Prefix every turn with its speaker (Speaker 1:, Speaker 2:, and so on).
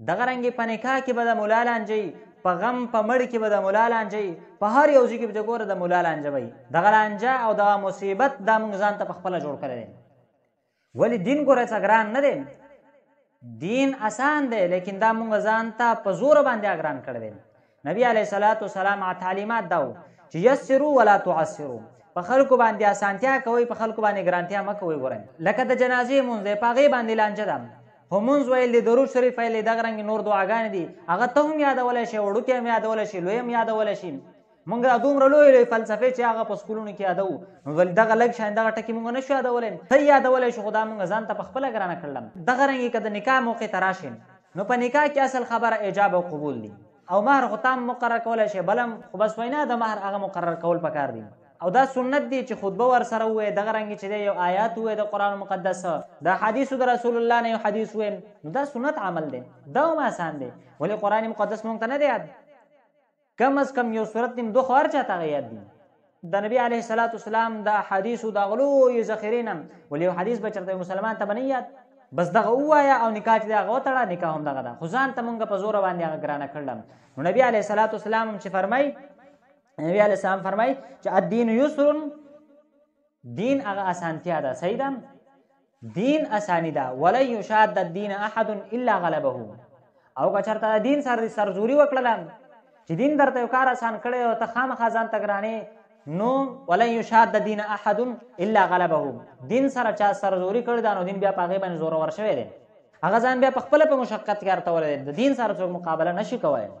Speaker 1: دغه رنګې په نکاح کې به د ملا لانجئ، په غم په مړ کې به د ملا لانجئ، په هر یو ځای کې به ګوره د ملا لانجه وي. دغه لانجه او دغه مصیبت دا موږ ځان ته په خپله جوړ کړی دی. ولې دین ګوره څه ګران نه دی، دین آسان دی، لیکن دا موږ ځان ته په زور باندې ګران کړی دی. نبی علیه الصلاة والسلام تعلیمات دا و چې یسروا ولا تعسروا، په خلکو باندې اسانتیا کوئ، په خلکو باندې ګرانتیا مه کوئ. ګورئ لکه د جنازې مونځ دی، په هغې باندې لانجه ده، خو مونځ ویل دی، درود شریف ویل دی، دغه رنګې نور دعاګانې دي، هغه ته هم یادولی شي، وړوکی هم یادولی شي، لوی هم یادولی شي. مونږ دومره لوی لوی فلسفې چې هغه په سکولونو کې یادوو، نو ولې دغه لږ شان دغه ټکي مونږ نشو یادولی. ته یادولی شو، خو دا مونږ ځان ته په خپله ګرانه کړلم. دغه رنګې که د نکاح موقع ته راشي، نو په نکاح کې اصل خبره ایجاب او قبول دی، او مهر خو تام مقرر کولی شي، بل هم خو بس وینا د مهر هغه مقرر کول پکار دي. او دا سنت دی چې خطبه ور سره ووایې، دغه رنګې چې دی یو آیات ووایې د قرآن مقدس، د حدیثو د رسول الله نه یو حدیث وویل، نو دا سنت عمل دی، دا هم آسان دی. ولې قرآن مقدس مونږ ته نه دی یاد، کم از کم یو صورت نیم دو خو هر چاته هغه یاد دي. د نبي علیه الصلاة والسلام د حدیثو د هغه لویو ذخیرې نه ولې یو حدیث به چېرته مسلمان ته به نه یاد، بس دغه ووایه او نکاح چې دی هغه وتړه، نکاح هم دغه ده، خو ځان ته مونږ په زوره باندې هغه ګرانه کړلم. نو نبي علیه الصلاة والسلام هم چې فرمایي، نبی علیه السلام فرمایي چې الدین یسر، دین هغه اسانتیا ده، صحیح ده، دین اسانی ده. ولن یشاد الدین احد الا غلبه، او که چېرته د دین سره سرزوري وکړله چې دین درته یو کار اسان کړی او ته خامخا ځان ته ګرانې، نو ولن یشاد الدین احد الا غلبه، دین سره چا سرزوري کړې ده، نو دین بیا په هغې باندې زورور شوی دی، هغه ځان بیا په خپله په مشقت کې ارتولی دی، د دین سره څوک مقابله نشي کولی.